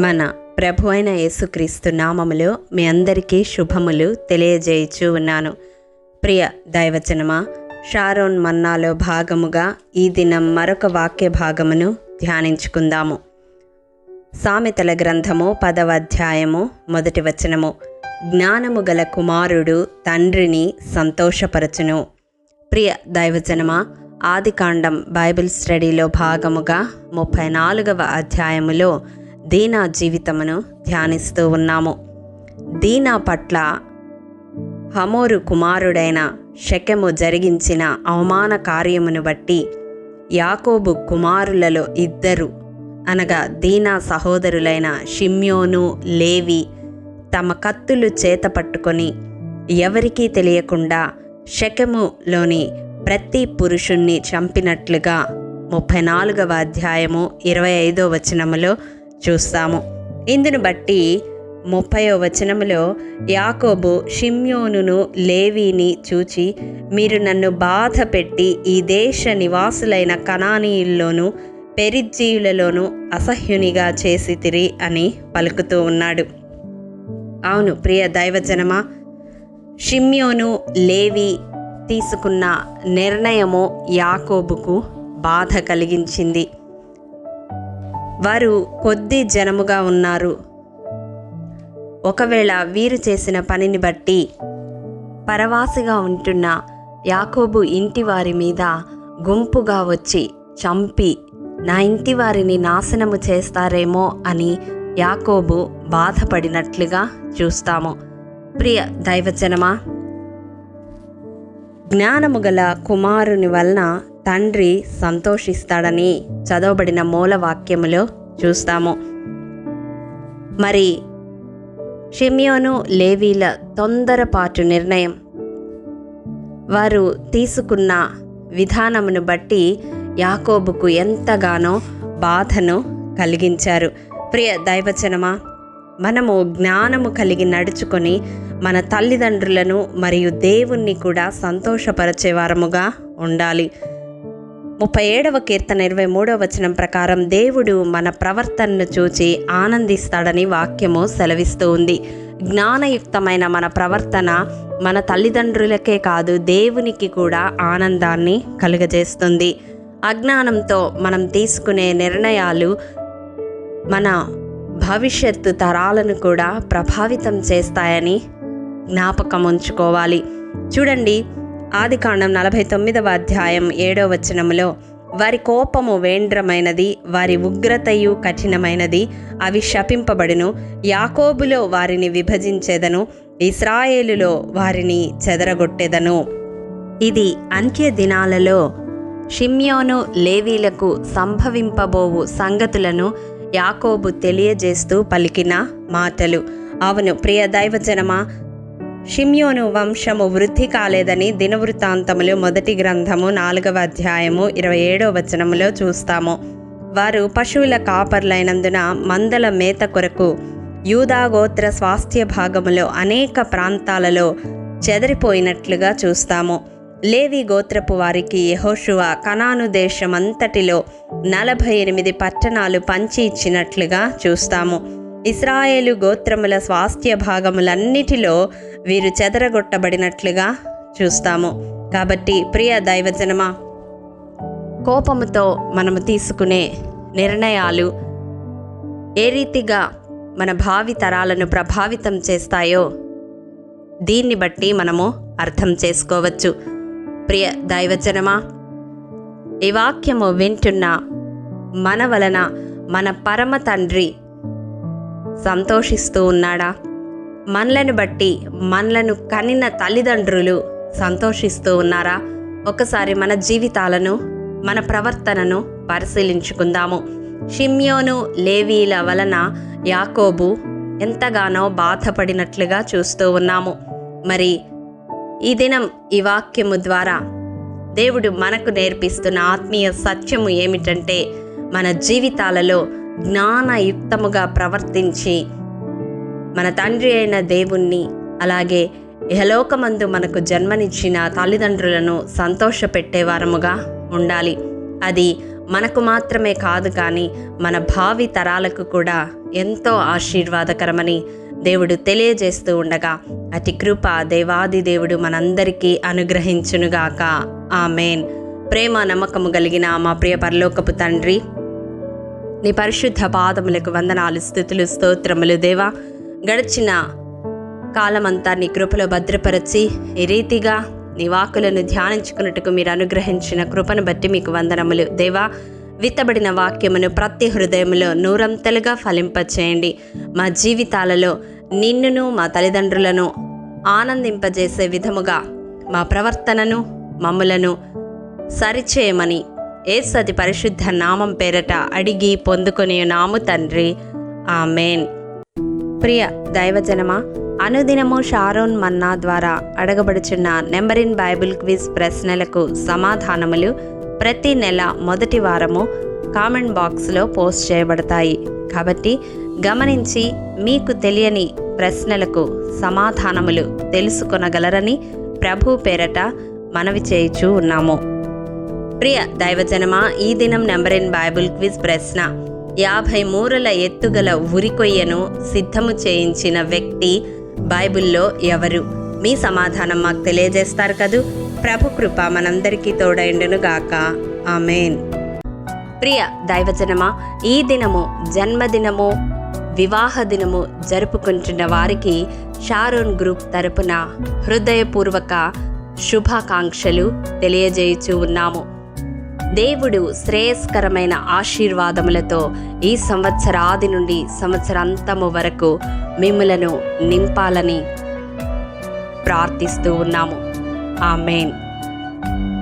మన ప్రభు అయిన యేసుక్రీస్తు నామములో మీ అందరికీ శుభములు తెలియజేయచ్చు ఉన్నాను. ప్రియ దైవజనమా, షారోన్ మన్నాలో భాగముగా ఈ దినం మరొక వాక్య భాగమును ధ్యానించుకుందాము. సామెతల గ్రంథము 10వ అధ్యాయము 1వ వచనము. జ్ఞానము గల కుమారుడు తండ్రిని సంతోషపరచును. ప్రియ దైవజనమా, ఆదికాండం బైబిల్ స్టడీలో భాగముగా 34వ అధ్యాయములో దీనా జీవితమును ధ్యానిస్తూ ఉన్నాము. దీనా పట్ల హమోరు కుమారుడైన షెకెము జరిగించిన అవమాన కార్యమును బట్టి యాకోబు కుమారులలో ఇద్దరు అనగా దీనా సహోదరులైన షిమ్యోను, లేవి తమ కత్తులు చేత పట్టుకొని ఎవరికీ తెలియకుండా షెకెములోని ప్రతి పురుషుణ్ణి చంపినట్లుగా 34వ అధ్యాయము 25వ వచనములో చూస్తాము. ఇందును బట్టి 30వ వచనములో యాకోబు షిమ్యోనును, లేవీని చూచి, మీరు నన్ను బాధ పెట్టి ఈ దేశ నివాసులైన కనానీయుల్లోనూ పెరిజ్జీయులలోనూ అసహ్యునిగా చేసితిరి అని పలుకుతూ ఉన్నాడు. అవును ప్రియ దైవజనమా, షిమ్యోను, లేవి తీసుకున్న నిర్ణయము యాకోబుకు బాధ కలిగించింది. వారు కొద్ది జనముగా ఉన్నారు. ఒకవేళ వీరు చేసిన పనిని బట్టి పరవాసిగా ఉంటున్న యాకోబు ఇంటి వారి మీద గుంపుగా వచ్చి చంపి నా ఇంటి వారిని నాశనము చేస్తారేమో అని యాకోబు బాధపడినట్లుగా చూస్తాము. ప్రియ దైవజనమా, జ్ఞానము గల కుమారుని వలన తండ్రి సంతోషిస్తాడని చదవబడిన మూలవాక్యములో చూస్తాము. మరి షిమ్యోను, లేవీల తొందరపాటు నిర్ణయం, వారు తీసుకున్న విధానమును బట్టి యాకోబుకు ఎంతగానో బాధను కలిగించారు. ప్రియ దైవజనమా, మనము జ్ఞానము కలిగి నడుచుకొని మన తల్లిదండ్రులను మరియు దేవుణ్ణి కూడా సంతోషపరిచే వారముగా ఉండాలి. 37వ కీర్తన 23వ వచనం ప్రకారం దేవుడు మన ప్రవర్తనను చూచి ఆనందిస్తాడని వాక్యము సెలవిస్తూ ఉంది. జ్ఞానయుక్తమైన మన ప్రవర్తన మన తల్లిదండ్రులకే కాదు, దేవునికి కూడా ఆనందాన్ని కలుగజేస్తుంది. అజ్ఞానంతో మనం తీసుకునే నిర్ణయాలు మన భవిష్యత్తు తరాలను కూడా ప్రభావితం చేస్తాయని జ్ఞాపకం ఉంచుకోవాలి. చూడండి, ఆదికాండం 49వ అధ్యాయం 7వ వచనములో, వారి కోపము వేంద్రమైనది, వారి ఉగ్రతయు కఠినమైనది, అవి శపింపబడును. యాకోబులో వారిని విభజించెదను, ఇశ్రాయేలులో వారిని చెదరగొట్టెదను. ఇది అంత్య దినాలలో షిమ్యోను, లేవీలకు సంభవింపబోవు సంగతులను యాకోబు తెలియజేస్తూ పలికిన మాటలు. అవును ప్రియ దైవజనమా, షిమ్యోను వంశము వృద్ధి కాలేదని దినవృత్తాంతములు 1వ గ్రంథము 4వ అధ్యాయము 27వ వచనములో చూస్తాము. వారు పశువుల కాపర్లైనందున మందల మేత కొరకు యూదా గోత్ర స్వాస్థ్య భాగములో అనేక ప్రాంతాలలో చెదరిపోయినట్లుగా చూస్తాము. లేవి గోత్రపు వారికి యెహోషువ కనాను దేశమంతటిలో 48 పట్టణాలు పంచి ఇచ్చినట్లుగా చూస్తాము. ఇశ్రాయేలు గోత్రముల స్వాస్థ్య భాగములన్నిటిలో వీరు చెదరగొట్టబడినట్లుగా చూస్తాము. కాబట్టి ప్రియ దైవజనమా, కోపముతో మనము తీసుకునే నిర్ణయాలు ఏ రీతిగా మన భావి తరాలను ప్రభావితం చేస్తాయో దీన్ని బట్టి మనము అర్థం చేసుకోవచ్చు. ప్రియ దైవజనమా, ఈ వాక్యము వింటున్న మన వలన మన పరమ తండ్రి సంతోషిస్తూ ఉన్నాడా? మనలను బట్టి మనలను కనిన తల్లిదండ్రులు సంతోషిస్తూ ఉన్నారా? ఒకసారి మన జీవితాలను, మన ప్రవర్తనను పరిశీలించుకుందాము. షిమ్యోను, లేవీల వలన యాకోబు ఎంతగానో బాధపడినట్లుగా చూస్తూ ఉన్నాము. మరి ఈ దినం ఈ వాక్యము ద్వారా దేవుడు మనకు నేర్పిస్తున్న ఆత్మీయ సత్యము ఏమిటంటే, మన జీవితాలలో జ్ఞానయుక్తముగా ప్రవర్తించి మన తండ్రి అయిన దేవుణ్ణి, అలాగే ఇహలోకమందు మనకు జన్మనిచ్చిన తల్లిదండ్రులను సంతోషపెట్టే వారముగా ఉండాలి. అది మనకు మాత్రమే కాదు కానీ మన భావి తరాలకు కూడా ఎంతో ఆశీర్వాదకరమని దేవుడు తెలియజేస్తూ ఉండగా అతి కృప దేవాది దేవుడు మనందరికీ అనుగ్రహించునుగాక. ఆమేన్. ప్రేమ నమ్మకము కలిగిన మా ప్రియ పరలోకపు తండ్రి, నీ పరిశుద్ధ పాదములకు వందనాలు, స్తుతులు, స్తోత్రములు. దేవా, గడిచిన కాలమంతా నీ కృపలో భద్రపరచి ఈ రీతిగా నీ వాక్కులను ధ్యానించుకున్నట్టుకు మీరు అనుగ్రహించిన కృపను బట్టి మీకు వందనములు. దేవా, విత్తబడిన వాక్యమును ప్రతి హృదయములో నూరంతలుగా ఫలింపచేయండి. మా జీవితాలలో నిన్నును మా తల్లిదండ్రులను ఆనందింపజేసే విధముగా మా ప్రవర్తనను మమ్ములను సరిచేయమని యేసు అతి పరిశుద్ధ నామం పేరట అడిగి పొందుకొని నాము తండ్రి. ఆమేన్. ప్రియ దైవజనమా, అనుదినము షారోన్ మన్నా ద్వారా అడగబడుచున్న నెంబర్ ఇన్ బైబిల్ క్విజ్ ప్రశ్నలకు సమాధానములు ప్రతి నెల మొదటి వారము కామెంట్ బాక్స్లో పోస్ట్ చేయబడతాయి. కాబట్టి గమనించి మీకు తెలియని ప్రశ్నలకు సమాధానములు తెలుసుకొనగలరని ప్రభు పేరట మనవి చేయుచూ ఉన్నాము. ప్రియ దైవజనమా, ఈ దినం నెంబర్ ఇన్ బైబిల్ క్విజ్ ప్రశ్న: 50 మూరల ఎత్తుగల ఉరికొయ్యను సిద్ధము చేయించిన వ్యక్తి బైబిల్లో ఎవరు? మీ సమాధానం మాకు తెలియజేస్తారు కదూ. ప్రభు కృప మనందరికీ తోడైండును గాక. ఆమేన్. ప్రియ దైవజనమా, ఈ దినము జన్మదినము, వివాహ దినము జరుపుకుంటున్న వారికి షారోన్ గ్రూప్ తరపున హృదయపూర్వక శుభాకాంక్షలు తెలియజేయుచూ ఉన్నాము. దేవుడు శ్రేయస్కరమైన ఆశీర్వాదములతో ఈ సంవత్సరాది నుండి సంవత్సరాంతము వరకు మిమ్ములను నింపాలని ప్రార్థిస్తూ ఉన్నాము. ఆమేన్.